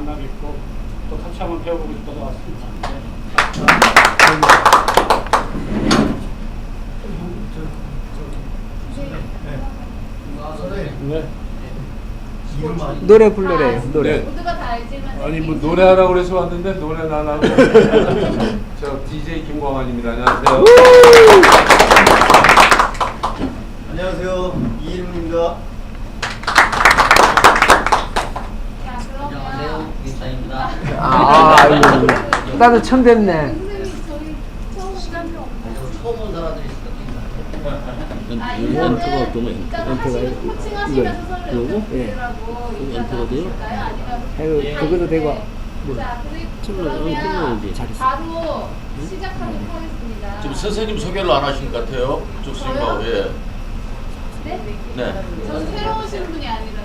만나 뵙고 또 같이 한번 배워보고 싶어서 왔습니다. 네. 노래 불러래요. 노래. 네. 모두가 다 알지만 아니 뭐 노래하라고 그래서 왔는데 노래는 안 하고 저 DJ 김광환입니다. 안녕하세요. 안녕하세요. 이일입니다. 자 그러면 안녕하세요. 이사입니다. 아이고. 나도 처음 뵙네. 선생님 저희 처음 시간이 없나요? 처음 온 사람들이 있을 아 엔터가 어떤 거? 이거는 일단 엔터가요? 하시면서 코칭하시면서 설명을 이거고? 드리라고 일단 엔터가 돼요? 하실까요? 아니면 아이고, 그것도 되고. 자 끝나야지. 그러면 잘했어. 바로 시작하도록 하겠습니다. 지금 선생님 소개를 안 하신 것 같아요. 쪽 선생님하고. 예. 네? 네. 저는 새로 오신 분이 아니라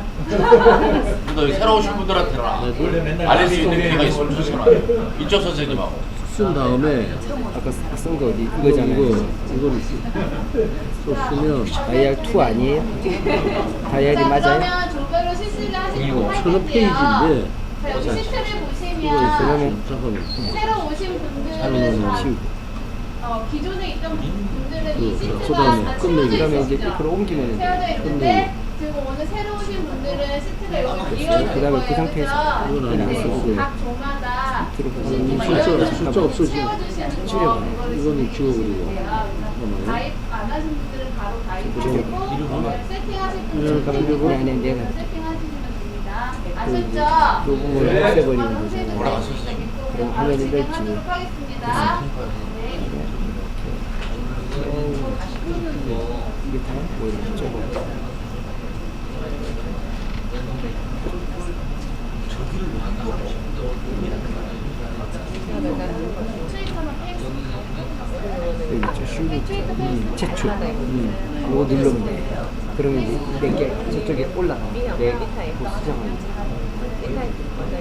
근데 새로 오신 분들한테는 알릴 수 있는 기회가 있으면 좋잖아요. 이쪽 선생님하고. 쓴 다음에 아까 쓴 거 어디 이거잖아요. 이거를 쓰면 다이얼2 아니에요? 다이얼이 자, 맞아요? 그러면 조별로 실시를 하시도록 할 1000 텐데요. 페이지인데. 자, 여기 시트를 보시면 그러면 새로 오신 분들은 잘못 치우고. 기존에 있던 분들은 이 시트가 그다음에 다 끝내기. 채워져 그다음에 이제 있었죠. 옆으로 옮기면 채워져 끝내기. 있는데 지금 오늘 새로 오신 분들은 시트가 여기 이어질 그다음에 거예요. 그 상태에서 그죠? 이건 안 네, 쓰고 각 조마다 숫자 없어 지금. 채워주시는 줄여봐. 거 그거를 이거는 지워버리고. 그래서 가입 안 하신 분들은 바로 가입하시고 세팅하실 분들은 그러면 아니 내가 세팅하시면 됩니다. 아셨죠? 요 부분을 없애버리면 바로 되잖아요. 뭐라고 세팅되게끔 그럼 바로 화면이 진행하도록 하겠습니다. 네. 이게 다 뭐예요? 저거. 여기 있죠. 슈 최초. 이거 누르면 돼. 그러면 이제 내게 저쪽에 올라가. 내 수정하는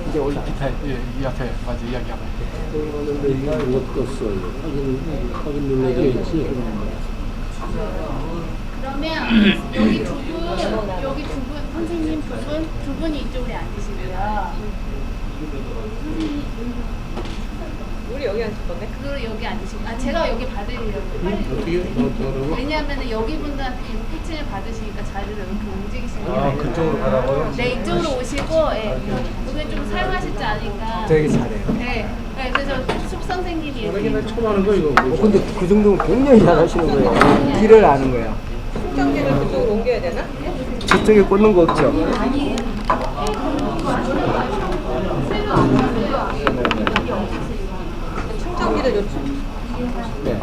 이제 올라가. 이 앞에 맞아 이야기하고. 그런데 이거 못 껐어요. 확인 눌러야지. 그러면 여기 두 분 선생님 두 분이 이쪽으로 앉으시고요. 우리 여기 앉을 건데? 그리고 여기 앉으시고 제가 여기 받으려고 빨리 왜냐하면 여기 분들한테 계속 코칭을 받으시니까 자리를 이렇게 움직이시는 거예요. 그쪽으로 가라고요? 네 이쪽으로 오시고 오늘 좀 사용하실 줄 아니까 되게 잘해요. 네 그래서 숙 선생님이 이렇게 처음 하는 거 이거. 근데 그 정도면 굉장히 잘하시는 거예요. 길을 아는 거예요. 충전기를 그쪽으로 옮겨야 되나? 저쪽에 꽂는 거 없죠? 충전기를 요청. 네.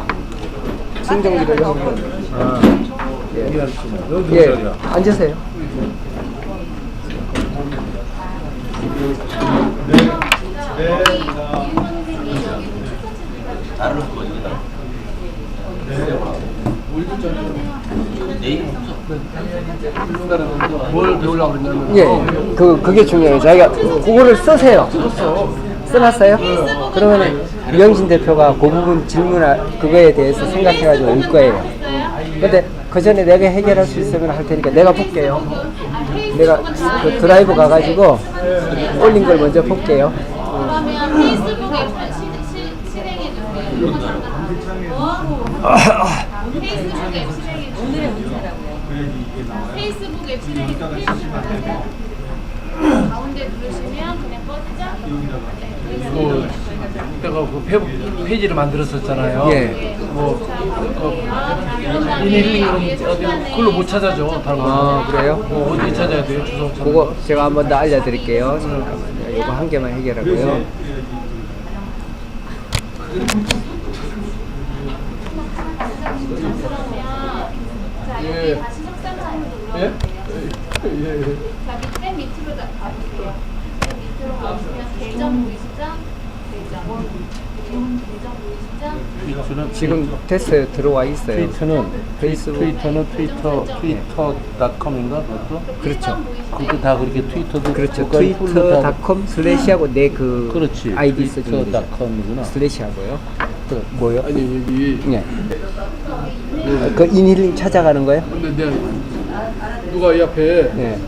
충전기를 하면. 여기 예. 앉으세요. 다른 거입니다. 뭘 배우려고 그러냐면 예. 그게 중요해요. 자기가 그거를 쓰세요. 써놨어요? 그러면 유영진 대표가 그 부분 그거에 대해서 생각해가지고 올 거예요. 근데 그 전에 내가 해결할 수 있으면 할 테니까 내가 볼게요. 내가 그 드라이브 가가지고 올린 걸 먼저 볼게요. 그러면 페이스북 앱 실행해 주세요. 페이스북 앱 실행해 주세요. 페이스북 앱 실행해 주세요. 가운데 누르시면 그냥 꺼지죠? 내가 그 페이지를 만들었었잖아요. 예. 뭐 이닐링은 그걸로 못 찾아줘. 다른 거. 아, 그래요? 어디 찾아야 돼요? 주소 찾아. 그거 제가 한번 더 알려드릴게요. 잠깐만요. 이거 한 개만 해결하고요. 자 여기 다시 속상하는 예? 자 밑에 밑으로 가볼게요. 밑으로 가보시면 계정 보이시죠? 계정 보이시죠? 지금 됐어요. 들어와 있어요. 트위터는 페이스북. 트위터.com인가 그것도? 그렇죠. 그것도 다 그렇게 트위터도 그렇죠. 그거까지 풀로 다- 트위터.com 슬래시하고 내 그 그렇지. 아이디 써주는 거죠. 트위터.com이구나. 슬래시하고요. 뭐요? 아니 여기 네. 그 이닐링 찾아가는 거예요? 근데 누가 이 앞에 네.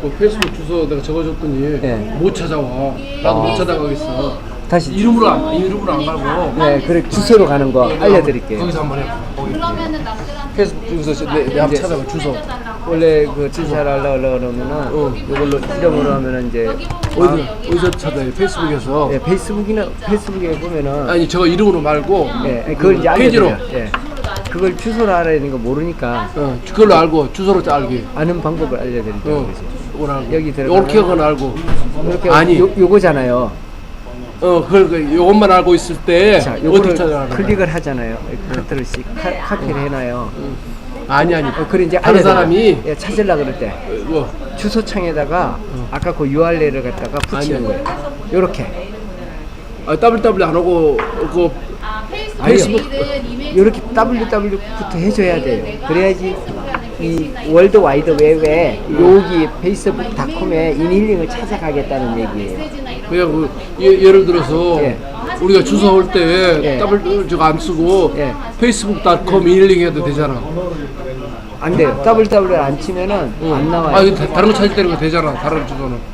그 페이스북 주소 내가 적어줬더니 예. 못 찾아와. 나도 못 찾아가겠어. 다시 이름으로 안 가고. 네, 그래 주소로 가는 거 알려드릴게요. 거기서 한번 해. 거기. 그러면은 남들한테 페이스북 주소 내 한번 찾아봐 주소. 원래 그 주소를 하려고 그러면은 이걸로 이름으로 하면은 이제 어디서 찾아요? 페이스북에서. 예, 페이스북에 보면은 아니 저거 이름으로 말고. 예, 그걸 이제 페이지로. 알려드려요. 예. 그걸 주소로 알아야 되는 거 모르니까 그걸로 알고 주소로 알기. 아는 방법을 알려드릴게요. 그래서. 그걸 알고. 여기 들어가면 이렇게 건 알고. 이렇게 아니. 요거잖아요. 그걸 요것만 알고 있을 때 자, 어디 요거를 찾아가는 거야? 클릭을 하잖아요. 커트를 카피를 해놔요. 아니. 그걸 이제 다른 알려드려요. 사람이 예, 찾으려 그럴 때 뭐 주소창에다가 아까 그 URL을 갖다가 붙이는 아니. 거예요. 요렇게. WW 안 하고 그 아, 페이스북 페이스북 이메일 요렇게 WW부터 해줘야 돼요. 그래야지 이 월드 와이드 웹에 여기 페이스북.com에 인힐링을 찾아가겠다는 얘기예요. 그냥 예를 들어서 예. 우리가 주소 할 때 예. W 저거 안 쓰고 예. facebook.com 인링 해도 되잖아. 안 돼요. WW 안 치면은 안 나와요. 이거 다른 거 찾을 때는 되잖아. 다른 주소는.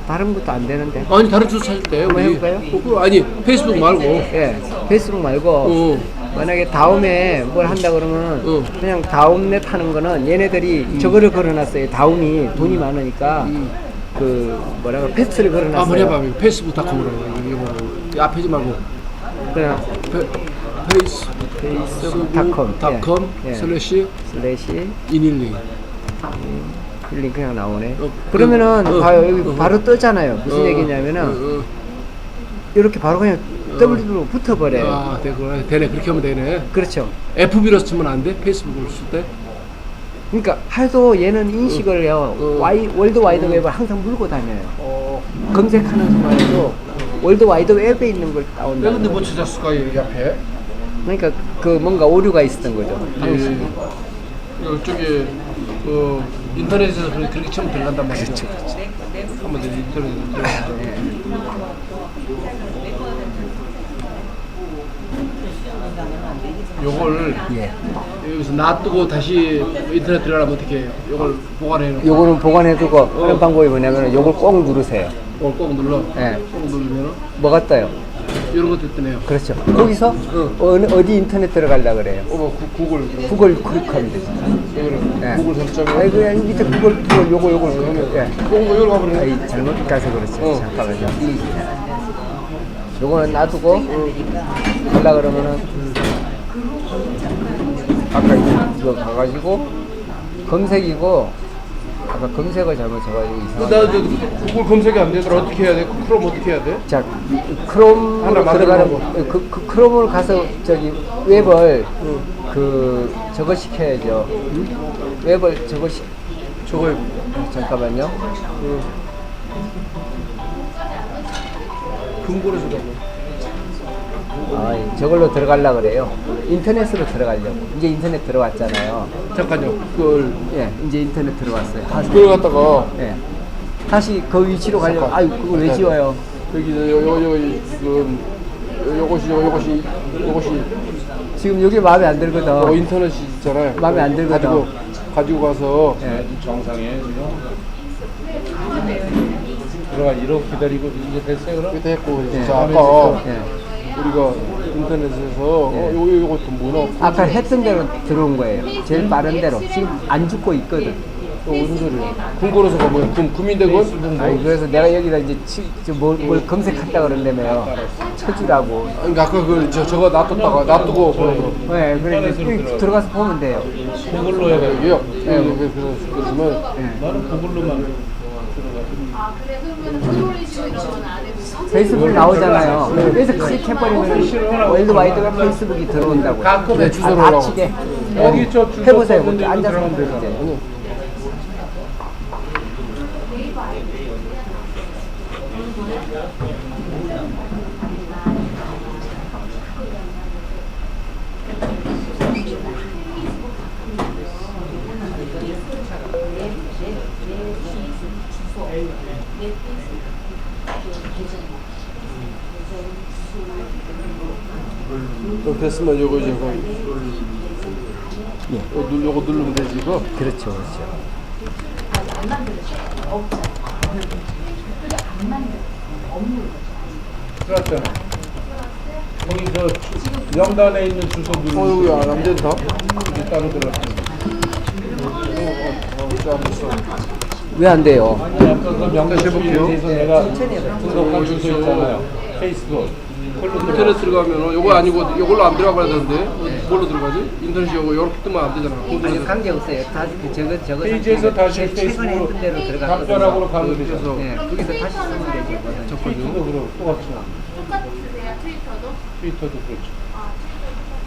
다른 것도 안 되는데. 아니 다른 주소 찾을 때 한번 우리 해볼까요? 아니 페이스북 말고. 예. 페이스북 말고 만약에 다음에 뭘 한다 그러면 그냥 다음넷 하는 거는 얘네들이 저거를 걸어놨어요. 다음이 돈이 많으니까 그 뭐라고 패스를 걸어놨어요. 한번 해봐. 페이스북.com으로 이거 앞에지 말고 그냥 페이스북.com 예. 슬래시 인일링. 힐링 그냥 나오네. 그러면은 봐요. 여기 바로 뜨잖아요. 무슨 얘기냐면은 이렇게 바로 그냥 WW로 붙어버려요. 아, 되네. 그렇게 하면 되네. 그렇죠. FB로 쓰면 안 돼? 페이스북으로 쓸 때? 그러니까 하도 얘는 인식을요. 월드 와이드 웹을 항상 물고 다녀요. 검색하는 순간에도 월드 와이드 웹에 있는 걸 따온다. 근데 못 찾았을까 여기 앞에? 그러니까 그 뭔가 오류가 있었던 거죠. 당시. 이쪽에 그 인터넷에서 그렇게 치면 들어간단 말이죠. 그렇죠. 한번 더 인터넷에 들어가서. 요걸 예. 여기서 놔두고 다시 인터넷 들어가면 어떻게 해요? 요걸 보관해 놓고 요거는 보관해두고 하는 방법이 뭐냐면 요걸 꼭 누르세요. 요걸 꼭 눌러. 예. 꼭 누르면 뭐가 떠요? 이런 것도 뜨네요. 그렇죠. 거기서 어디 인터넷 들어가려 그래요? 구글. 구글 클릭하면 되죠. 예. 구글 설정에. 아니 그냥 밑에 구글 요걸 그러면 예. 이걸 가버리네. 아이, 잘못 가서 그렇죠. 잠깐만요. 요거는 놔두고 하려 그러면은 아까 이거 가가지고 검색이고 아까 검색을 잘못 적어가지고 이상하게. 나 구글 검색이 안 되더라. 어떻게 해야 돼? 크롬 어떻게 해야 돼? 자 크롬으로 하나 들어가는 만들어 그 크롬으로 가서 저기 웹을 그 저거 시켜야죠. 웹을 저거 잠깐만요. 금고에서 저거. 저걸로 들어가려 그래요. 인터넷으로 들어가려고. 이제 인터넷 들어왔잖아요. 잠깐요. 그걸 예, 이제 인터넷 들어왔어요. 그걸 갖다가 예. 다시 그 위치로 가려고. 아유, 그걸 왜 지워요? 여기 요것이 지금 여기 마음에 안 들거든. 인터넷이 있잖아요. 마음에 안 들거든. 가지고 가서 예. 정상에 들어가 이렇게 기다리고 이제 됐어요 그럼? 이렇게 했고 예. 자 아까 예. 우리가 인터넷에서 요것도 뭐나 아까 했던 대로 들어온 거예요. 제일 빠른 대로. 지금 안 죽고 있거든. 무슨 소리야? 금고로서 가면 금인데 그건? 아니, 그래서 내가 여기다 이제 뭘 검색한다 그런다며요. 쳐주라고. 그러니까 아까 저거 놔두고 네, 그래 이제 들어가서 보면 돼요. 그걸로 해야 돼요. 그러면 나는 그걸로만 아, 그래. 그러면 플로리쇼 이런 건 안 해도 페이스북 나오잖아요. 그래서 클릭해버리면 월드와이드가 페이스북이 들어온다고. 가끔에 주소를 하라고. 닥치게. 여기 저 주소 해보세요. 썼는데 이거 앉아서 들어가면 해보세요. 되잖아. 됐으면 요거 요거 누르면 되지 이거. 그렇죠, 그렇죠. 안 만들었어요. 없잖아요. 특별히 안 만들었어요. 없는 거죠. 들었잖아. 거기 저 영단에 있는 주소 누르. 어이구야 안 된다. 이게 따로 들었어. 왜 안 돼요? 아니 아까 그 명단해볼게요. 네, 에서 내가 등록한 주소 있잖아요. 페이스북. 인터넷 들어가면 요거 아니고 요걸로 안 들어가야 되는데 뭘로 들어가지? 인터넷이 요거 요렇게 뜨면 안 되잖아. 아니 관계 없어요. 다 저거 페이지에서 다시 최근에 페이스북으로 했던 대로 들어갔거든요. 답변하고 가면 되죠. 그래서 네, 거기서 다시 쓰면 되죠. 트위터도 그렇고 똑같죠. 똑같으세요? 트위터도? 트위터도 그렇죠. 아,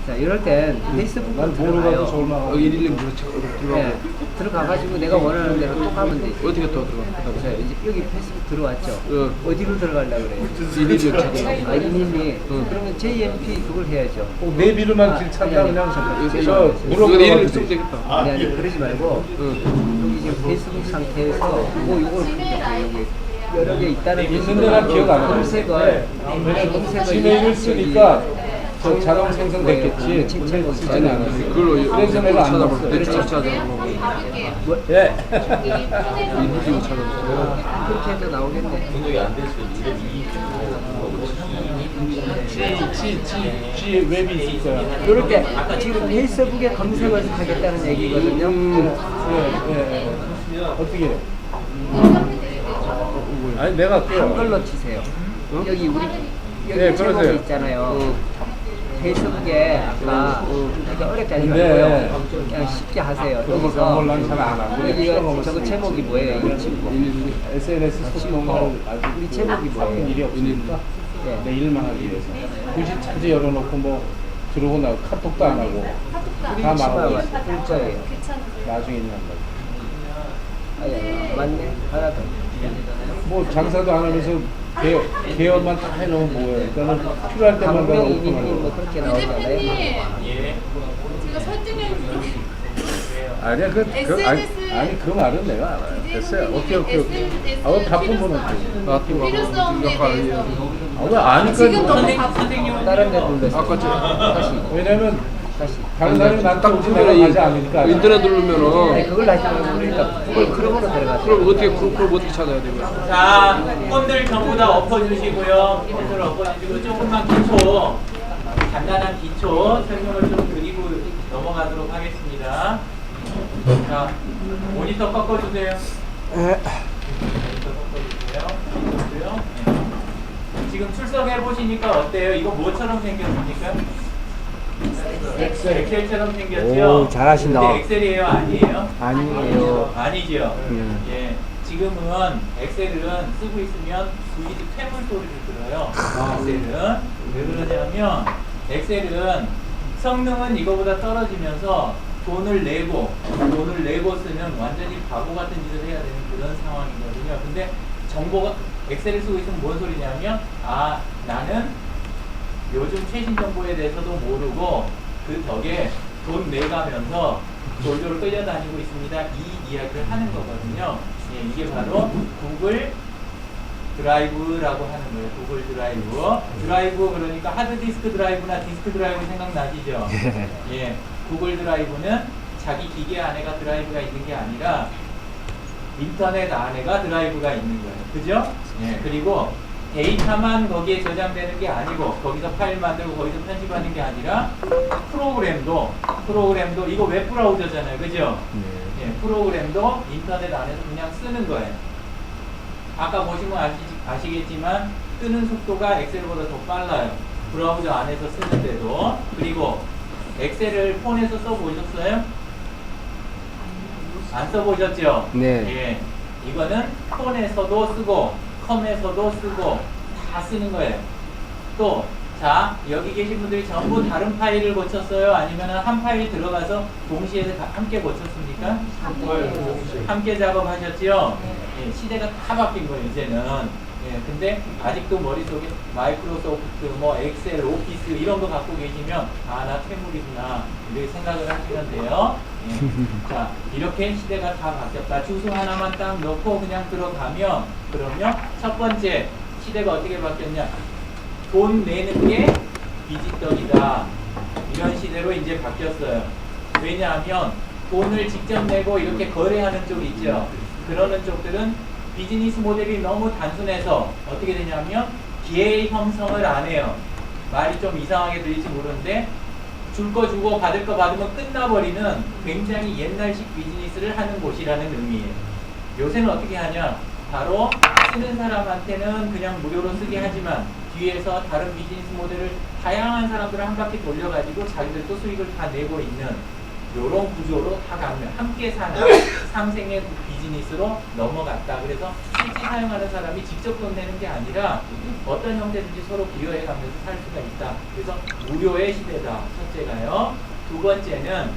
자, 이럴 땐 페이스북으로 난 모르가지고 들어가요. 저만 여기 112 들어가고 네, 들어가가지고 내가 원하는 대로 또 가면 되지. 어떻게 또 들어가? 자, 이제 여기 페이스북 들어왔죠. 어디로 들어가려고 그래요? 112 찾아. 아, 이님이 그러면 JMP 그걸 해야죠. 꼭 내비로만 길 찾나 아니, 그냥 여기 저 이거 물어보고 112 쓰면 되겠다. 아니, 아니 그러지 말고 여기 지금 페이스북 상태에서 뭐 이걸 여기 여러 개 있다는 있는데 난 기억 안 나요. 검색을 왜냐면 지메일을 쓰니까 저 자동 생성됐겠지. 칭찬 쓰진 않았어. 그걸로 그래서 내가 안 찾아볼 때 넣었어요. 찾아보고 한번 가볼게요. 예. 112 찾아보고. 그렇게 해도 나오겠네. G 웹이 있을 거야. 이럴 때 지금 페이스북에 검색을 하겠다는 얘기거든요. 예. 어떻게 해? 아니 내가 할게요. 한글로 치세요. 여기 우리 여기 네, 제목이 그러세요. 있잖아요. 페이스북에 아까 이렇게 어렵지 않게 네. 말고요. 그냥 쉽게 하세요. 여기서 그걸 난 잘 안 하고. 이거 저거 제목이 뭐예요? 이거 친구. SNS 소통을 아주 우리 제목이 뭐예요? 일이 없으니까 네. 내 일만 하기 위해서 굳이 차지 열어놓고 뭐 들어오고 나고 카톡도 안 하고 카톡도 다 안 말하고 울 거예요. 괜찮으세요? 나중에 있는 거. 아, 맞네. 하나 더. 뭐 장사도 안 하면서 개업만 다 해놓으면 뭐예요? 그러니까 필요할 때만 가서 강명 이민님 오픈하고. 뭐 그렇게 유 나오잖아요. 대표님, 제가 설득력 아니야 아니 그 말은 내가 알아요. 됐어요. 오케이. 아 바쁜 분은 필요성에 대해서 왜 아니까 지금 너무 바쁘 다른 데 눌러서 아까 다시 왜냐면 다시. 다른 사람이 나한테 오지 내가 이 가지 않으니까. 인터넷 아니 누르면은 그걸 다시 누르니까 구글 크롬으로 들어가세요. 그럼 어떻게 그룹 어떻게 찾아야 되고요? 자, 폰들 전부 다 엎어주시고요. 폰들 엎어주시고 조금만 기초, 간단한 기초 설명을 좀 드리고 넘어가도록 하겠습니다. 자, 모니터 꺾어주세요. 모니터 꺾어주세요. 네. 지금 출석해 보시니까 어때요? 이거 뭐처럼 생겼습니까? 엑셀처럼 생겼죠? 오, 잘하신다. 근데 엑셀이에요? 아니에요? 아니에요. 아니죠. 예. 지금은 엑셀은 쓰고 있으면 위드 퇴물 소리를 들어요. 엑셀은 왜 그러냐면 엑셀은 성능은 이거보다 떨어지면서 돈을 내고 쓰면 완전히 바보 같은 짓을 해야 되는 그런 상황이거든요. 근데 정보가 엑셀을 쓰고 있으면 뭔 소리냐면 나는 요즘 최신 정보에 대해서도 모르고 그 덕에 돈 내가면서 졸졸 끌려다니고 있습니다. 이 이야기를 하는 거거든요. 예, 이게 바로 구글 드라이브라고 하는 거예요. 구글 드라이브. 드라이브 그러니까 하드디스크 드라이브나 디스크 드라이브 생각나시죠? 예, 구글 드라이브는 자기 기계 안에가 드라이브가 있는 게 아니라 인터넷 안에가 드라이브가 있는 거예요. 그죠? 예, 그리고 데이터만 거기에 저장되는 게 아니고 거기서 파일 만들고 거기서 편집하는 게 아니라 프로그램도 이거 웹브라우저잖아요. 그죠? 예, 프로그램도 인터넷 안에서 그냥 쓰는 거예요. 아까 보시면 아시겠지만 뜨는 속도가 엑셀보다 더 빨라요. 브라우저 안에서 쓰는데도. 그리고 엑셀을 폰에서 써보셨어요? 안 써보셨죠? 네. 예, 이거는 폰에서도 쓰고 컴에서도 쓰고 다 쓰는 거예요. 또, 자, 여기 계신 분들이 전부 다른 파일을 고쳤어요? 아니면 한 파일 들어가서 동시에 함께 고쳤습니까? 함께 작업하셨죠? 예, 시대가 다 바뀐 거예요, 이제는. 예, 근데 아직도 머릿속에 마이크로소프트, 뭐 엑셀, 오피스 이런 거 갖고 계시면 나 퇴물이구나 이렇게 생각을 하시는데요. 예. 자, 이렇게 시대가 다 바뀌었다. 주소 하나만 딱 넣고 그냥 들어가면 그러면 첫 번째 시대가 어떻게 바뀌었냐? 돈 내는 게 비지떡이다. 이런 시대로 이제 바뀌었어요. 왜냐하면 돈을 직접 내고 이렇게 거래하는 쪽 있죠. 그러는 쪽들은 비즈니스 모델이 너무 단순해서 어떻게 되냐면 기회 형성을 안 해요. 말이 좀 이상하게 들릴지 모르는데 줄 거 주고 받을 거 받으면 끝나버리는 굉장히 옛날식 비즈니스를 하는 곳이라는 의미예요. 요새는 어떻게 하냐? 바로 쓰는 사람한테는 그냥 무료로 쓰게 하지만 뒤에서 다른 비즈니스 모델을 다양한 사람들을 한 바퀴 돌려가지고 자기들도 수익을 다 내고 있는 이런 구조로 다 가면 함께 사는 상생의 비즈니스로 넘어갔다. 그래서 실제 사용하는 사람이 직접 돈 내는 게 아니라 어떤 형태든지 서로 기여해 가면서 살 수가 있다. 그래서 무료의 시대다. 첫째가요. 두 번째는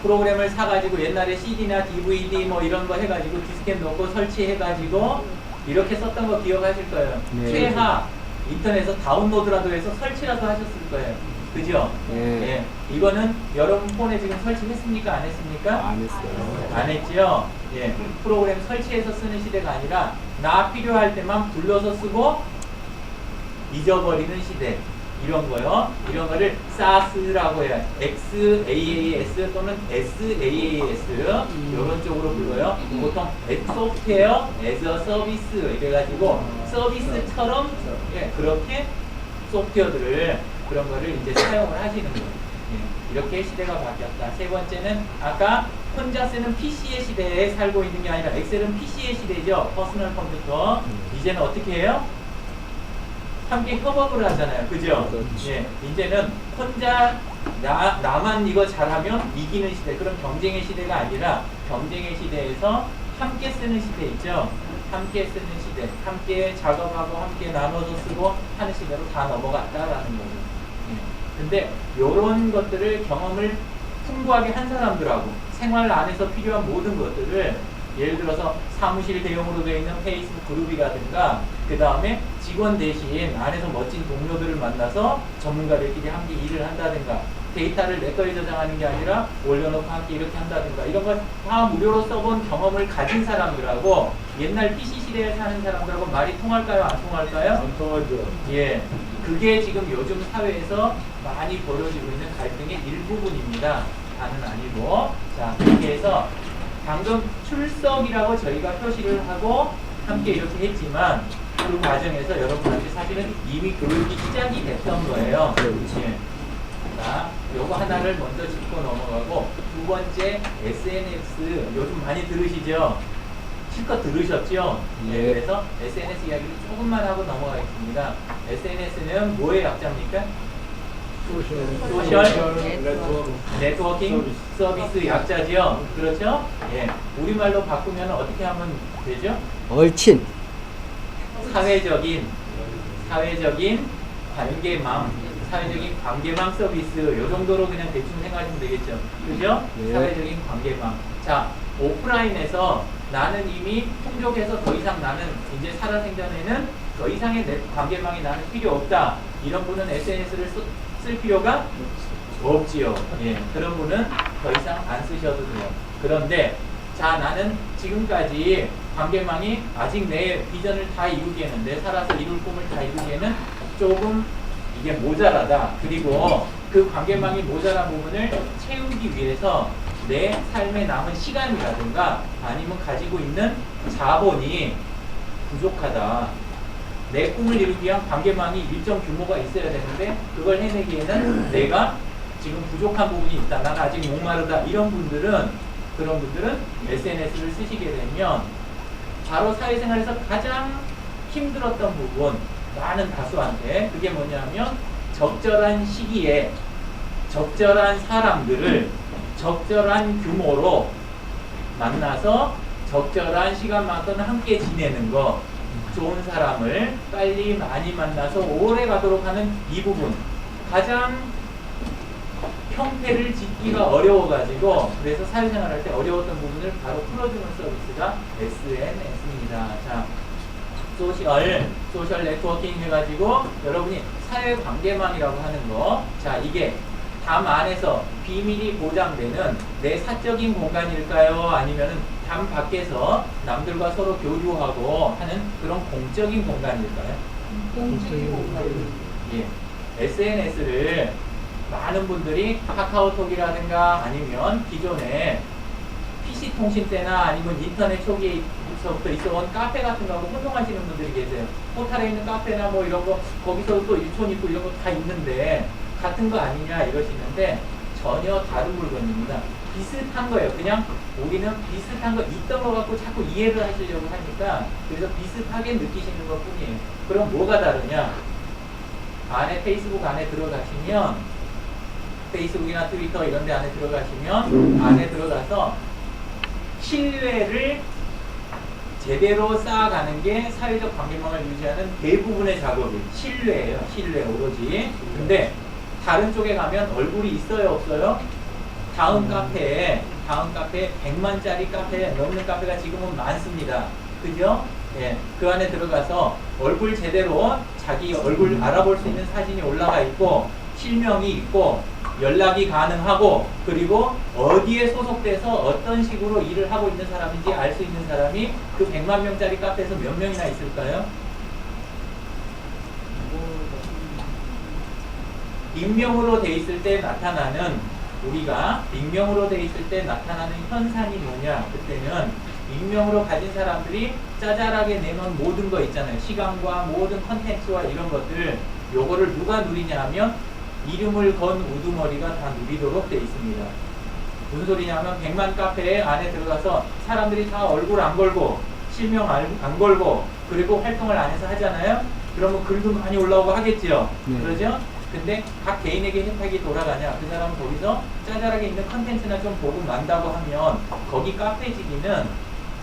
프로그램을 사가지고 옛날에 CD나 DVD 뭐 이런 거 해가지고 디스켓 넣고 설치해가지고 이렇게 썼던 거 기억하실 거예요. 네. 최하 인터넷에서 다운로드라도 해서 설치라도 하셨을 거예요. 그죠? 네. 예. 이거는 여러분 폰에 지금 설치했습니까? 안 했습니까? 안 했어요. 안 했죠? 예. 프로그램 설치해서 쓰는 시대가 아니라 나 필요할 때만 불러서 쓰고 잊어버리는 시대. 이런 거요. 이런 거를 SaaS라고 해요. XaaS 또는 SaaS 이런 쪽으로 불러요. 보통 소프트웨어 as a service 이래가지고 서비스처럼 예, 그렇게 소프트웨어들을 그런 거를 이제 사용을 하시는 거예요. 예, 이렇게 시대가 바뀌었다. 세 번째는 아까 혼자 쓰는 PC의 시대에 살고 있는 게 아니라 엑셀은 PC의 시대죠. 퍼스널 컴퓨터. 이제는 어떻게 해요? 함께 협업을 하잖아요. 그죠? 예, 이제는 혼자 나만 이거 잘하면 이기는 시대. 그런 경쟁의 시대가 아니라 경쟁의 시대에서 함께 쓰는 시대 있죠? 함께 쓰는 시대. 함께 작업하고 함께 나눠서 쓰고 하는 시대로 다 넘어갔다라는 거죠. 예. 근데 이런 것들을 경험을 풍부하게 한 사람들하고 생활 안에서 필요한 모든 것들을 예를 들어서 사무실 대용으로 되어 있는 페이스북 그룹이라든가 그 다음에 직원 대신 안에서 멋진 동료들을 만나서 전문가들끼리 함께 일을 한다든가 데이터를 내 거에 저장하는 게 아니라 올려놓고 함께 이렇게 한다든가 이런 걸 다 무료로 써본 경험을 가진 사람들하고 옛날 PC 시대에 사는 사람들하고 말이 통할까요? 안 통할까요? 안 통하죠. 예, 그게 지금 요즘 사회에서 많이 벌어지고 있는 갈등의 일부분입니다. 다는 아니고. 자, 이렇게 해서 방금 출석이라고 저희가 표시를 하고 함께 이렇게 했지만 그 과정에서 여러분한테 사실은 이미 교육이 시작이 됐던 거예요. 예. 자, 요거 하나를 먼저 짚고 넘어가고 두 번째 SNS 요즘 많이 들으시죠? 실컷 들으셨죠? 네. 그래서 SNS 이야기를 조금만 하고 넘어가겠습니다. SNS는 뭐의 약자입니까? 소셜 네트워킹 서비스 약자지요. 그렇죠? 예. 우리말로 바꾸면 어떻게 하면 되죠? 얼친. 사회적인 관계망 서비스 요 정도로 그냥 대충 생각하시면 되겠죠. 그죠? 네. 사회적인 관계망. 자, 오프라인에서 나는 이미 풍족해서 더 이상 나는 이제 살아생전에는 더 이상의 관계망이 나는 필요 없다. 이런 분은 SNS를 쓸 필요가 없지요. 예. 그런 분은 더 이상 안 쓰셔도 돼요. 그런데 자, 나는 지금까지 관계망이 아직 내 비전을 다 이루기에는 내 살아서 이룰 꿈을 다 이루기에는 조금 이게 모자라다. 그리고 그 관계망이 모자란 부분을 채우기 위해서 내 삶에 남은 시간이라든가 아니면 가지고 있는 자본이 부족하다. 내 꿈을 이루기 위한 관계망이 일정 규모가 있어야 되는데 그걸 해내기에는 내가 지금 부족한 부분이 있다. 난 아직 목마르다. 그런 분들은 SNS를 쓰시게 되면 바로 사회생활에서 가장 힘들었던 부분 많은 다수한테 그게 뭐냐면 적절한 시기에 적절한 사람들을 적절한 규모로 만나서 적절한 시간만큼 함께 지내는 거 좋은 사람을 빨리 많이 만나서 오래 가도록 하는 이 부분 가장 형태를 짓기가 어려워가지고 그래서 사회생활 할 때 어려웠던 부분을 바로 풀어주는 서비스가 SNS입니다. 자, 소셜 네트워킹 해가지고 여러분이 사회관계망이라고 하는 거 자, 이게 담 안에서 비밀이 보장되는 내 사적인 공간일까요? 아니면은 담 밖에서 남들과 서로 교류하고 하는 그런 공적인 공간일까요? 공적인 공간. 예. SNS를 많은 분들이 카카오톡이라든가 아니면 기존에 PC 통신 때나 아니면 인터넷 초기부터 있어온 카페 같은 거하고 혼동하시는 분들이 계세요. 포탈에 있는 카페나 뭐 이런 거 거기서 또 유촌 있고 이런 거 다 있는데 같은 거 아니냐 이러시는데 전혀 다른 물건입니다. 비슷한 거예요. 그냥 우리는 비슷한 거 있던 거 갖고 자꾸 이해를 하시려고 하니까 그래서 비슷하게 느끼시는 것 뿐이에요. 그럼 뭐가 다르냐? 안에 페이스북 안에 들어가시면 페이스북이나 트위터 이런 데 안에 들어가시면 안에 들어가서 신뢰를 제대로 쌓아가는 게 사회적 관계망을 유지하는 대부분의 작업이 신뢰예요. 신뢰 오로지. 근데 다른 쪽에 가면 얼굴이 있어요 없어요? 다음 카페에 100만짜리 카페 넘는 카페가 지금은 많습니다. 그죠? 예, 그 안에 들어가서 얼굴 제대로 자기 얼굴 알아볼 수 있는 사진이 올라가 있고 실명이 있고 연락이 가능하고 그리고 어디에 소속돼서 어떤 식으로 일을 하고 있는 사람인지 알 수 있는 사람이 그 100만 명짜리 카페에서 몇 명이나 있을까요? 익명으로 돼 있을 때 나타나는 우리가 익명으로 돼 있을 때 나타나는 현상이 뭐냐? 그때는 익명으로 가진 사람들이 짜잘하게 내놓은 모든 거 있잖아요. 시간과 모든 컨텐츠와 이런 것들 요거를 누가 누리냐 하면 이름을 건 우두머리가 다 누리도록 돼 있습니다. 무슨 소리냐면 100만 카페에 안에 들어가서 사람들이 다 얼굴 안 걸고 실명 안 걸고 그리고 활동을 안에서 하잖아요. 그러면 글도 많이 올라오고 하겠죠. 네. 그러죠? 근데 각 개인에게 혜택이 돌아가냐? 그 사람은 거기서 짜잘하게 있는 컨텐츠나 좀 보고 만다고 하면 거기 카페지기는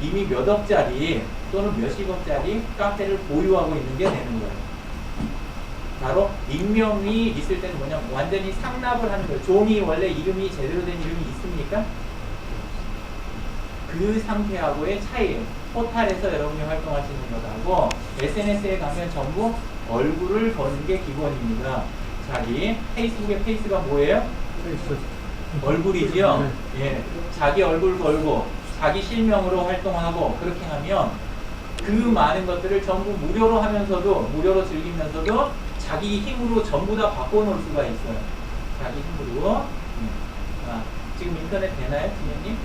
이미 몇 억짜리 또는 몇십억짜리 카페를 보유하고 있는 게 되는 거예요. 바로 익명이 있을 때는 뭐냐면 완전히 상납을 하는 거예요. 종이 원래 이름이 제대로 된 이름이 있습니까? 그 상태하고의 차이예요. 포탈에서 여러분이 활동하시는 것하고 SNS에 가면 전부 얼굴을 거는 게 기본입니다. 자기 페이스북의 페이스가 뭐예요? 얼굴이지요. 예, 자기 얼굴 걸고 자기 실명으로 활동하고 그렇게 하면 그 많은 것들을 전부 무료로 하면서도 무료로 즐기면서도 자기 힘으로 전부 다 바꿔놓을 수가 있어요. 자기 힘으로. 아, 지금 인터넷 되나요, 주님님?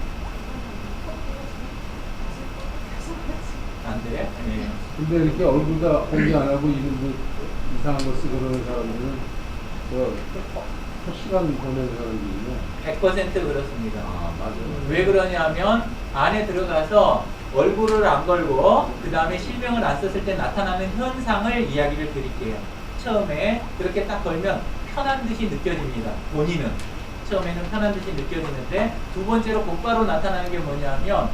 안 돼요? 네. 근데 이렇게 얼굴 다 공개 안 하고 이름 이상한 거 쓰고 그러는 사람들은 시간 보내는 사람들이네. 100% 그렇습니다. 아, 맞아요. 왜 그러냐면 안에 들어가서 얼굴을 안 걸고 그 다음에 실명을 안 썼을 때 나타나는 현상을 이야기를 드릴게요. 처음에 그렇게 딱 걸면 편한 듯이 느껴집니다. 본인은 처음에는 편한 듯이 느껴지는데 두 번째로 곧바로 나타나는 게 뭐냐면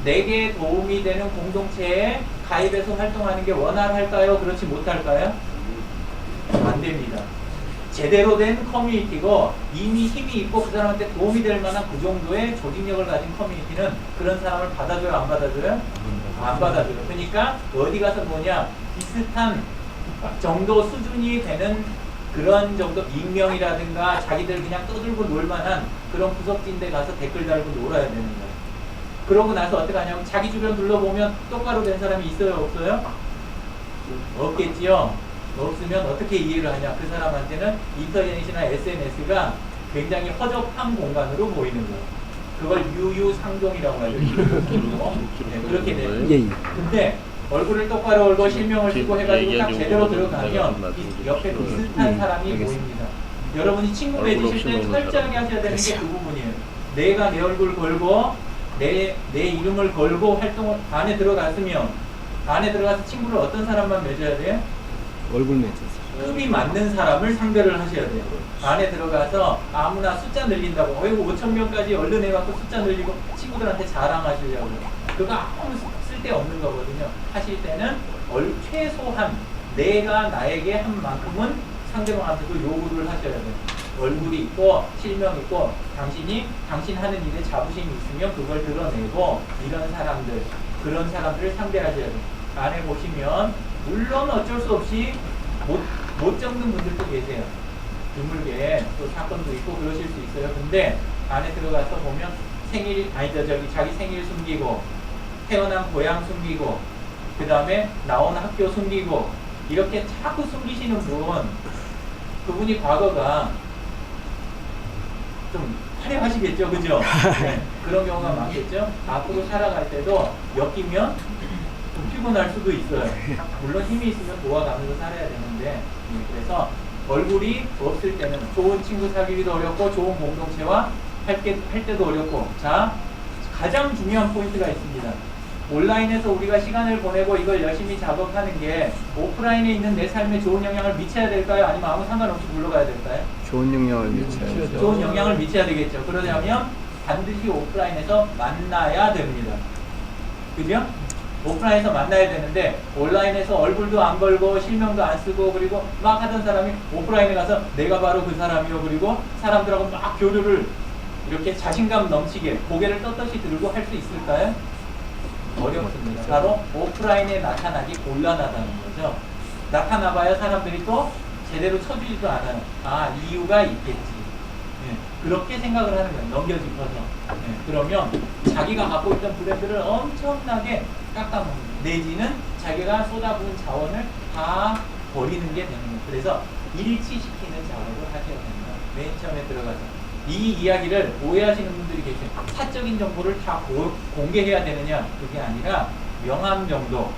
내게 도움이 되는 공동체에 가입해서 활동하는 게 원활할까요? 그렇지 못할까요? 안 됩니다. 제대로 된 커뮤니티고 이미 힘이 있고 그 사람한테 도움이 될 만한 그 정도의 조직력을 가진 커뮤니티는 그런 사람을 받아줘요? 안 받아줘요? 안 받아줘요. 그러니까 어디 가서 뭐냐 비슷한 정도 수준이 되는 그런 정도 익명이라든가 자기들 그냥 떠들고 놀만한 그런 구석진 데 가서 댓글 달고 놀아야 되는 거예요. 그러고 나서 어떻게 하냐면 자기 주변 둘러보면 똑바로 된 사람이 있어요? 없어요? 없겠지요? 없으면 어떻게 이해를 하냐? 그 사람한테는 인터넷이나 SNS가 굉장히 허접한 공간으로 보이는 거예요. 그걸 유유상종이라고 하죠. 네, 그렇게 돼요. 예, 예. 근데 얼굴을 똑바로 걸고 실명을 쓰고 해가지고 딱 제대로 들어가면 옆에 비슷한 사람이 보입니다. 여러분이 친구 맺으실 때 철저하게 하셔야 되는 게 그 부분이에요. 내가 내 얼굴 걸고 내 이름을 걸고 활동을 안에 들어갔으면 안에 들어가서 친구를 어떤 사람만 맺어야 돼요? 얼굴 맺었어. 급이 맞는 사람을 상대를 하셔야 돼요. 안에 들어가서 아무나 숫자 늘린다고 어이구 5,000명까지 얼른 해갖고 숫자 늘리고 친구들한테 자랑하시려고 그거 아무 쓸데없는 거거든요. 하실 때는 최소한 내가 나에게 한 만큼은 상대방한테도 요구를 하셔야 돼요. 얼굴이 있고 실명 있고 당신 하는 일에 자부심이 있으면 그걸 드러내고 이런 사람들 그런 사람들을 상대하셔야 돼요. 안에 보시면 물론 어쩔 수 없이 못 적는 분들도 계세요. 드물게 또 사건도 있고 그러실 수 있어요. 근데 안에 들어가서 보면 자기 생일 숨기고 태어난 고향 숨기고 그 다음에 나온 학교 숨기고 이렇게 자꾸 숨기시는 분 그분이 과거가 좀 화려하시겠죠, 그죠? 네, 그런 경우가 많겠죠. 앞으로 살아갈 때도 엮이면 좀 피곤할 수도 있어요. 물론 힘이 있으면 도와가면서 살아야 되는데, 그래서 얼굴이 없을 때는 좋은 친구 사귀기도 어렵고 좋은 공동체와 할 때도 어렵고. 자, 가장 중요한 포인트가 있습니다. 온라인에서 우리가 시간을 보내고 이걸 열심히 작업하는 게 오프라인에 있는 내 삶에 좋은 영향을 미쳐야 될까요? 아니면 아무 상관없이 물러가야 될까요? 좋은 영향을 미쳐요. 좋은 영향을 미쳐야 되겠죠. 그러려면 반드시 오프라인에서 만나야 됩니다. 그죠? 오프라인에서 만나야 되는데 온라인에서 얼굴도 안 걸고 실명도 안 쓰고 그리고 막 하던 사람이 오프라인에 가서 내가 바로 그 사람이요, 그리고 사람들하고 막 교류를 이렇게 자신감 넘치게 고개를 떳떳이 들고 할 수 있을까요? 어렵습니다. 바로 오프라인에 나타나기 곤란하다는 거죠. 나타나봐야 사람들이 또 제대로 쳐주지도 않아요. 아, 이유가 있겠지. 네, 그렇게 생각을 하는 거예요. 넘겨짚어서. 네, 그러면 자기가 갖고 있던 브랜드를 엄청나게 깎아먹는, 내지는 자기가 쏟아부은 자원을 다 버리는 게 되는 거예요. 그래서 일치시키는 작업을 하셔야 됩니다. 맨 처음에 들어가서. 이 이야기를 오해하시는 분들이 계세요. 사적인 정보를 다 공개해야 되느냐? 그게 아니라 명함 정도.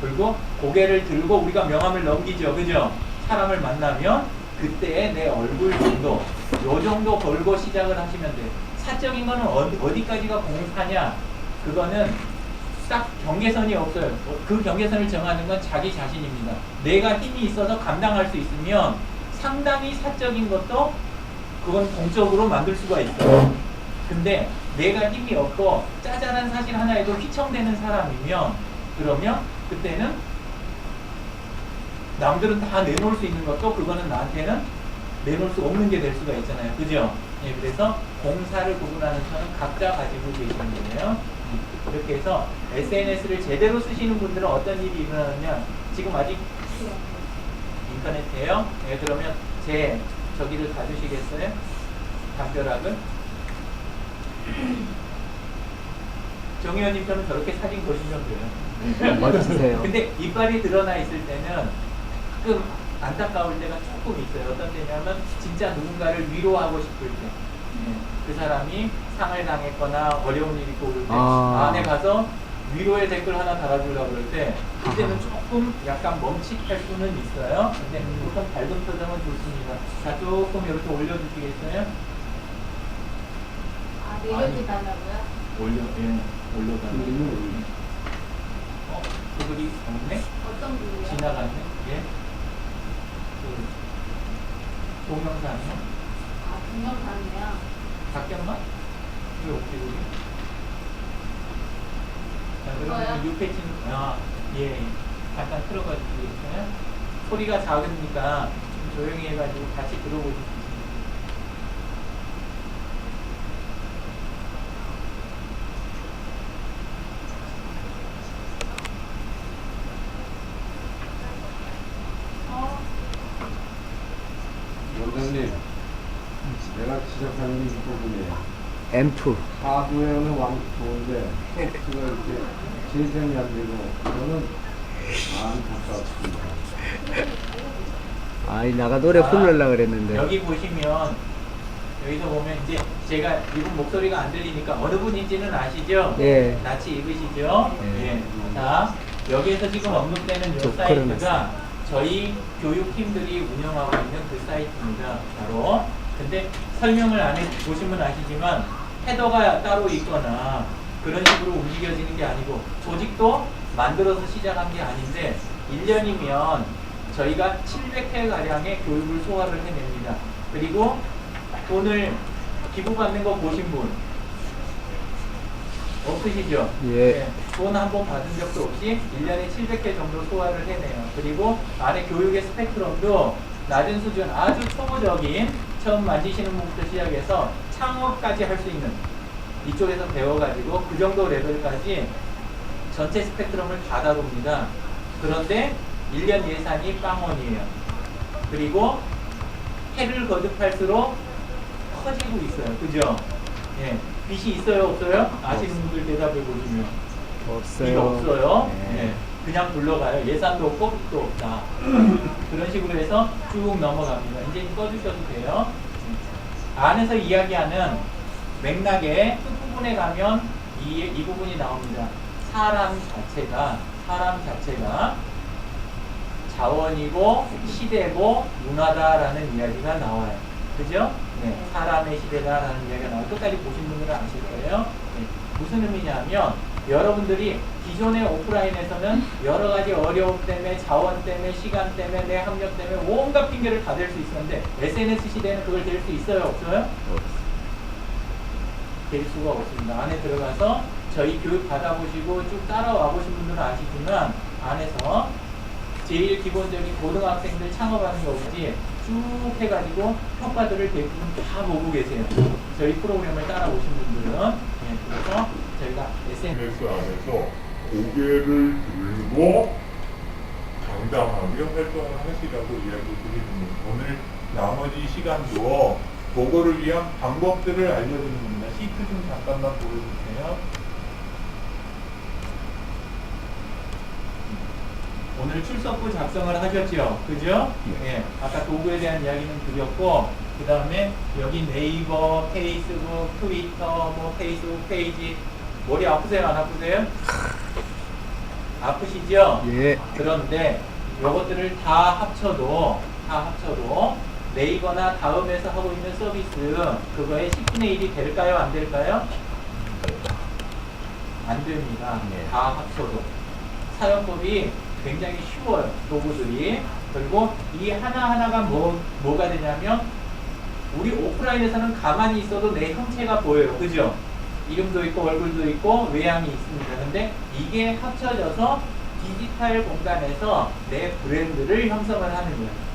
그리고 고개를 들고 우리가 명함을 넘기죠. 그죠? 사람을 만나면 그때의 내 얼굴 정도, 요 정도 걸고 시작을 하시면 돼요. 사적인 거는 어디까지가 공사냐? 그거는 딱 경계선이 없어요. 그 경계선을 정하는 건 자기 자신입니다. 내가 힘이 있어서 감당할 수 있으면 상당히 사적인 것도 그건 공적으로 만들 수가 있어요. 근데 내가 힘이 없고 짜잘한 사실 하나에도 휘청대는 사람이면 그러면 그때는 남들은 다 내놓을 수 있는 것도 그거는 나한테는 내놓을 수 없는 게 될 수가 있잖아요. 그죠? 예, 그래서 공사를 구분하는 선은 각자 가지고 계시는 거예요. 이렇게 해서 SNS를 제대로 쓰시는 분들은 어떤 일이 일어나느냐. 지금 아직 인터넷이에요. 예, 그러면 제 저기를 가주시겠어요? 담벼락을? 정 의원님처럼 저렇게 사진 보시면 돼요. 멋지세요. 근데 이빨이 드러나 있을 때는 가끔 안타까울 때가 조금 있어요. 어떤 때냐면 진짜 누군가를 위로하고 싶을 때, 그 사람이 상을 당했거나 어려운 일이 있고 그럴 때 안에 가서 위로의 댓글 하나 달아주려고 그럴 때 그때는 조금 약간 멈칫할 수는 있어요. 근데 보통 밝은 표정은 좋습니다. 자, 조금 이렇게 올려주시겠어요? 아, 내려주달라고요? 올려달라고요. 그 글이 없네? 어떤 분이요? 지나갔네? 예? 그 동영상이요? 아, 동영상이요? 바뀌었나? 왜 없지, 그게? 자, 이거요? 그러면 6패치는, 예. 잠깐 틀어봐 주시겠어요? 소리가 작으니까 좀 조용히 해가지고 같이 들어보실 수 있습니다. 원장님, 내가 지적하는 이 부분이에요. 앰프. 하드웨어는 왕 좋은데 소프트가 이렇게 재생이 안 되고 저는 안타깝습니다. 아이 나가 노래 부르려고 그랬는데. 여기 보시면 여기서 보면 이제 제가 이분 목소리가 안 들리니까 어느 분인지는 아시죠? 예. 낯이 익으시죠? 예. 예. 자, 여기에서 지금 언급되는 이 사이트가 저희 교육팀들이 운영하고 있는 그 사이트입니다. 바로. 근데 설명을 안 해보시면 아시지만 헤더가 따로 있거나 그런 식으로 움직여지는 게 아니고 조직도 만들어서 시작한 게 아닌데 1년이면 저희가 700회가량의 교육을 소화를 해냅니다. 그리고 오늘 기부받는 거 보신 분 없으시죠? 예. 돈 한 번 받은 적도 없이 1년에 700회 정도 소화를 해내요. 그리고 안에 교육의 스펙트럼도 낮은 수준, 아주 초보적인 처음 만지시는 분부터 시작해서 창업까지 할 수 있는 이쪽에서 배워가지고 그 정도 레벨까지 전체 스펙트럼을 다 다룹니다. 그런데 1년 예산이 빵원이에요. 그리고 해를 거듭할수록 커지고 있어요. 그죠? 예. 빚이 있어요? 없어요? 아시는 분들 대답해 보시면. 없어요. 빚 없어요. 네. 예. 그냥 굴러가요. 예산도 없고 빚도 없다. 그런 식으로 해서 쭉 넘어갑니다. 이제 꺼주셔도 돼요. 안에서 이야기하는 맥락의 끝부분에 가면 이 부분이 나옵니다. 사람 자체가 자원이고 시대고 문화다라는 이야기가 나와요. 그죠? 네, 사람의 시대다라는 이야기가 나와요. 끝까지 보신 분들은 아실 거예요. 네, 무슨 의미냐면 여러분들이 기존의 오프라인에서는 여러 가지 어려움 때문에, 자원 때문에, 시간 때문에, 내 학력 때문에 온갖 핑계를 다 댈 수 있었는데 SNS 시대에는 그걸 댈 수 있어요? 없어요? 될 수가 없습니다. 안에 들어가서 저희 교육 받아보시고 쭉 따라와 보신 분들은 아시지만 안에서 제일 기본적인 고등학생들 창업하는 거 없이 쭉 해가지고 효과들을 대부분 다 보고 계세요. 저희 프로그램을 따라오신 분들은. 네, 그래서 저희가 SNS 안에서 고개를 들고 당당하게 활동을 하시라고 이야기 드리는 오늘 나머지 시간도 그거를 위한 방법들을 알려드리는 겁니다. 시트 좀 잠깐만 보여주세요. 오늘 출석부 작성을 하셨죠? 그죠? 예. 아까 도구에 대한 이야기는 드렸고, 그 다음에 여기 네이버, 페이스북, 트위터, 뭐 페이스북 페이지, 머리 아프세요? 안 아프세요? 아프시죠? 예. 그런데 요것들을 다 합쳐도 네이버나 다음에서 하고 있는 서비스, 그거의 10분의 1이 될까요? 안 될까요? 안 됩니다. 다 합쳐도. 사용법이 굉장히 쉬워요, 도구들이. 그리고 이 하나하나가 뭐가 되냐면, 우리 오프라인에서는 가만히 있어도 내 형체가 보여요. 그죠? 이름도 있고 얼굴도 있고 외양이 있습니다. 근데 이게 합쳐져서 디지털 공간에서 내 브랜드를 형성을 하는 거예요.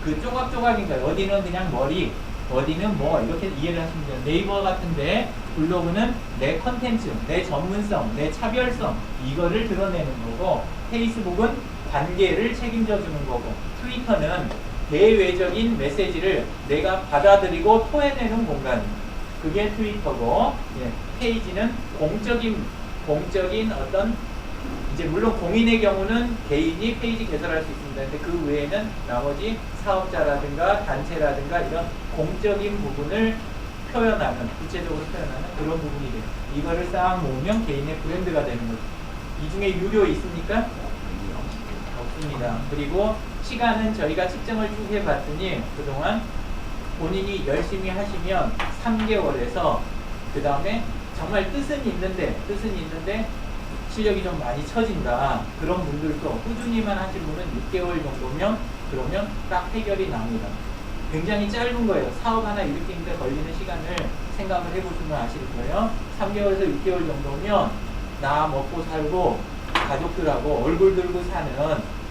그 조각조각인 거예요. 어디는 그냥 머리, 어디는 뭐 이렇게 이해를 하시면 돼요. 네이버 같은데 블로그는 내 컨텐츠, 내 전문성, 내 차별성, 이거를 드러내는 거고, 페이스북은 관계를 책임져 주는 거고, 트위터는 대외적인 메시지를 내가 받아들이고 토해내는 공간입니다. 그게 트위터고, 예, 페이지는 공적인 어떤, 이제 물론 공인의 경우는 개인이 페이지 개설할 수 있습니다. 근데 그 외에는 나머지 사업자라든가 단체라든가 이런 공적인 부분을 표현하는, 구체적으로 표현하는 그런 부분이 돼요. 이거를 싹 모으면 개인의 브랜드가 되는 거죠. 이 중에 유료 있습니까? 없습니다. 그리고 시간은 저희가 측정을 쭉 해봤더니 그동안 본인이 열심히 하시면 3개월에서 그 다음에 정말 뜻은 있는데 실력이 좀 많이 처진다. 그런 분들도 꾸준히만 하신 분은 6개월 정도면 그러면 딱 해결이 납니다. 굉장히 짧은 거예요. 사업 하나 일으키는데 걸리는 시간을 생각을 해보시면 아실 거예요. 3개월에서 6개월 정도면 나 먹고 살고 가족들하고 얼굴 들고 사는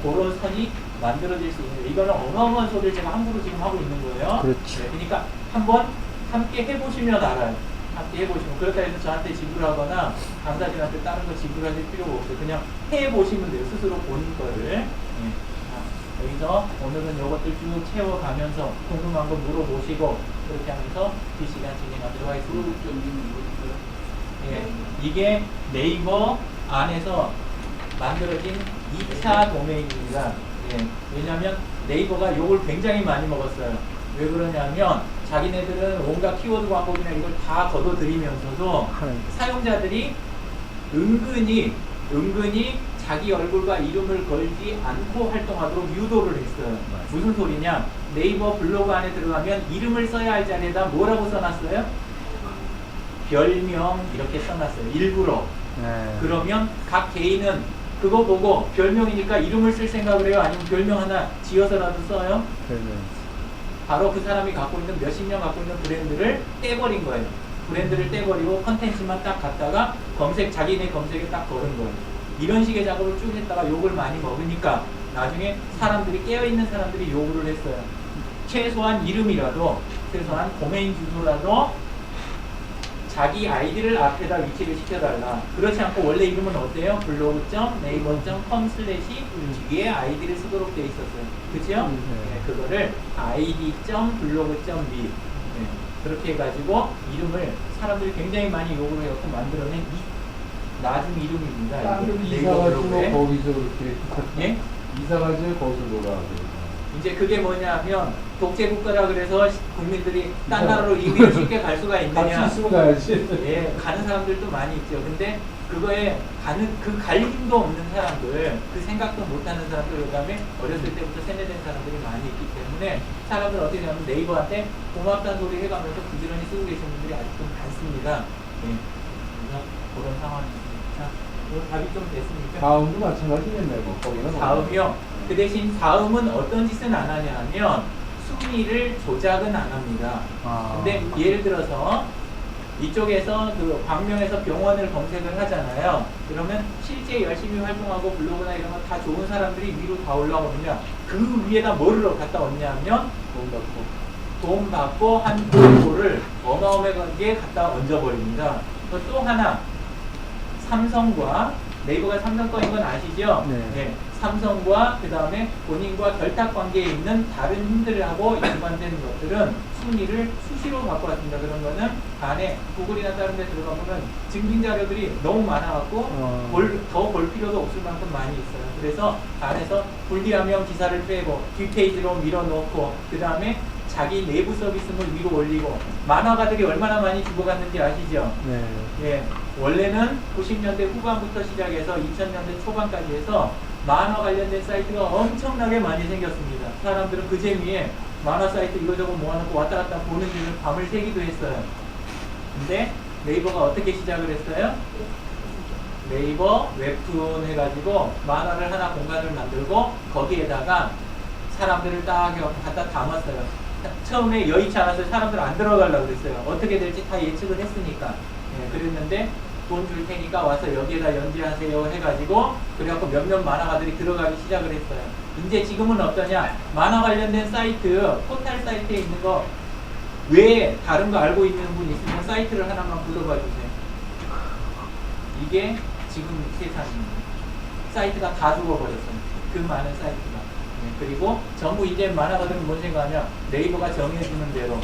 그런 선이 만들어질 수 있는, 이거는 어마어마한 소리를 제가 함부로 지금 하고 있는 거예요. 그렇죠. 네, 그러니까 한번 함께 해보시면 알아요. 함께 해보시면. 그렇다 해서 저한테 지불하거나 강사진한테 다른 거 지불하실 필요가 없어요. 그냥 해보시면 돼요. 스스로 본인 거를. 네. 자, 여기서 오늘은 이것들 쭉 채워가면서 궁금한 거 물어보시고 그렇게 하면서 뒷시간 진행하도록 하겠습니다. 예, 이게 네이버 안에서 만들어진 2차 도메인입니다. 예, 왜냐하면 네이버가 욕을 굉장히 많이 먹었어요. 왜 그러냐면 자기네들은 온갖 키워드 광고나 이걸 다 걷어들이면서도 사용자들이 은근히 자기 얼굴과 이름을 걸지 않고 활동하도록 유도를 했어요. 무슨 소리냐? 네이버 블로그 안에 들어가면 이름을 써야 할 자리에다 뭐라고 써놨어요? 별명 이렇게 써놨어요. 일부러. 그러면 각 개인은 그거 보고 별명이니까 이름을 쓸 생각을 해요? 아니면 별명 하나 지어서라도 써요? 바로 그 사람이 갖고 있는 몇십 년 갖고 있는 브랜드를 떼버린 거예요. 브랜드를 떼버리고 컨텐츠만 딱 갖다가 자기네 검색에 딱 걸은 거예요. 이런 식의 작업을 쭉 했다가 욕을 많이 먹으니까 나중에 사람들이, 깨어있는 사람들이 요구를 했어요. 최소한 이름이라도, 최소한 도메인 주소라도 자기 아이디를 앞에다 위치를 시켜달라. 그렇지 않고 원래 이름은 어때요? 블로그.naver.com/ 뒤에 아이디를 쓰도록 돼 있었어요. 그죠? 네, 그거를 id.blog.me 네, 그렇게 해가지고 이름을 사람들이 굉장히 많이 요구를 해서 만들어낸 이 나중 이름입니다. 이사 가지고 거기서 그렇게 예? 이사 가지고 거기서 놀아. 이제 그게 뭐냐면 독재 국가라 그래서 국민들이 딴 나라로 이민을 쉽게 갈 수가 있느냐? 갈수 있으면 가야지. 예, 가는 사람들도 많이 있죠. 근데 그거에 가는 그 갈 힘도 없는 사람들, 그 생각도 못하는 사람들, 그다음에 어렸을 때부터 세뇌된 사람들이 많이 있기 때문에 사람들 어떻게 하면 네이버한테 고맙다는 소리 해가면서 부지런히 쓰고 계신 분들이 아직도 많습니다. 예, 그래서 그런 상황입니다. 자, 이거 답이 좀 됐습니까? 다음도 마찬가지겠네. 뭐 거기는. 다음이요. 그 대신 다음은 어떤 짓은 안 하냐 하면 순위를 조작은 안 합니다. 근데 예를 들어서 이쪽에서 그 광명에서 병원을 검색을 하잖아요. 그러면 실제 열심히 활동하고 블로그나 이런 거 다 좋은 사람들이 위로 다 올라오느냐, 그 위에다 뭐를 갖다 얹냐 하면 돈 받고 한 골고를 어마어마하게 갖다 얹어버립니다. 또 하나, 삼성과 네이버가 삼성 거인 건 아시죠? 네. 삼성과 그 다음에 본인과 결탁 관계에 있는 다른 힘들하고 연관된 것들은 순위를 수시로 갖고 왔습니다. 그런 거는 안에 구글이나 다른 데 들어가 보면 증빙 자료들이 너무 많아갖고 더 볼 필요도 없을 만큼 많이 있어요. 그래서 안에서 불리하면 기사를 빼고 뒷페이지로 밀어넣고 그 다음에 자기 내부 서비스물 위로 올리고 만화가들이 얼마나 많이 죽어갔는지 아시죠? 네. 예, 원래는 90년대 후반부터 시작해서 2000년대 초반까지 해서 만화 관련된 사이트가 엄청나게 많이 생겼습니다. 사람들은 그 재미에 만화 사이트 이거저거 모아놓고 왔다 갔다 보는 일을 밤을 새기도 했어요. 근데 네이버가 어떻게 시작을 했어요? 네이버 웹툰 해가지고 만화를 하나 공간을 만들고 거기에다가 사람들을 딱 갖다 담았어요. 처음에 여의치 않아서 사람들 안 들어가려고 그랬어요. 어떻게 될지 다 예측을 했으니까. 예, 그랬는데 돈 줄 테니까 와서 여기에다 연재하세요 해가지고 그래갖고 몇몇 만화가들이 들어가기 시작을 했어요. 이제 지금은 어떠냐? 만화 관련된 사이트, 포털 사이트에 있는 거 외에 다른 거 알고 있는 분 있으면 사이트를 하나만 불러봐 주세요. 이게 지금 세상입니다. 사이트가 다 죽어버렸어요. 그 많은 사이트가. 그리고 전부 이제 만화가들은 뭔 생각하냐, 네이버가 정해주는 대로,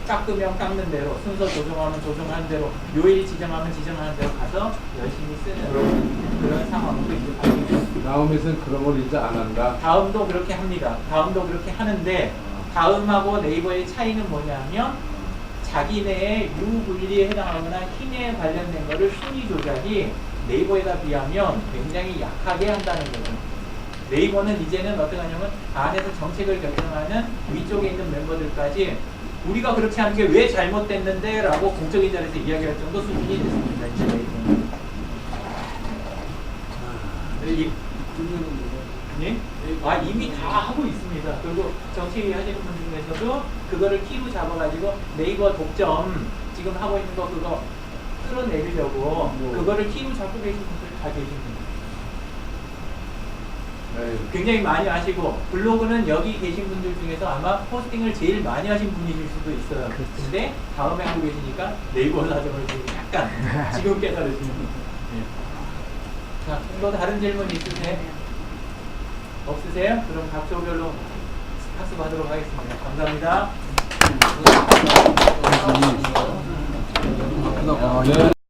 깎으면 깎는 대로, 순서 조정하면 조정하는 대로, 요일 지정하면 지정하는 대로 가서 열심히 쓰는 그런 상황으로 이제 바뀌고 있습니다. 다음에서는 그런 걸 이제 안 한다. 다음도 그렇게 합니다. 다음도 그렇게 하는데 다음하고 네이버의 차이는 뭐냐면 자기네의 유분리에 해당하거나 힘에 관련된 거를 순위 조작이 네이버에다 비하면 굉장히 약하게 한다는 거죠. 네이버는 이제는 어떻게 하냐면 안에서 정책을 결정하는 위쪽에 있는 멤버들까지 우리가 그렇게 하는 게 왜 잘못됐는데 라고 공적인 자리에서 이야기할 정도 수준이 됐습니다. 이제 네이버는. 예? 아, 이미 다 하고 있습니다. 그리고 정치 하시는 분 중에서도 그거를 키로 잡아가지고 네이버 독점 지금 하고 있는 거 그거 끌어내리려고 그거를 키로 잡고 계신 분들 다 계십니다. 굉장히 많이 하시고 블로그는 여기 계신 분들 중에서 아마 포스팅을 제일 많이 하신 분이실 수도 있어요. 근데 다음에 하고 계시니까 네이버 사정을 지금 약간 지금 깨달으시는 분. 자, 또 다른 질문 있으세요? 없으세요? 그럼 각 조별로 학습하도록 하겠습니다. 감사합니다.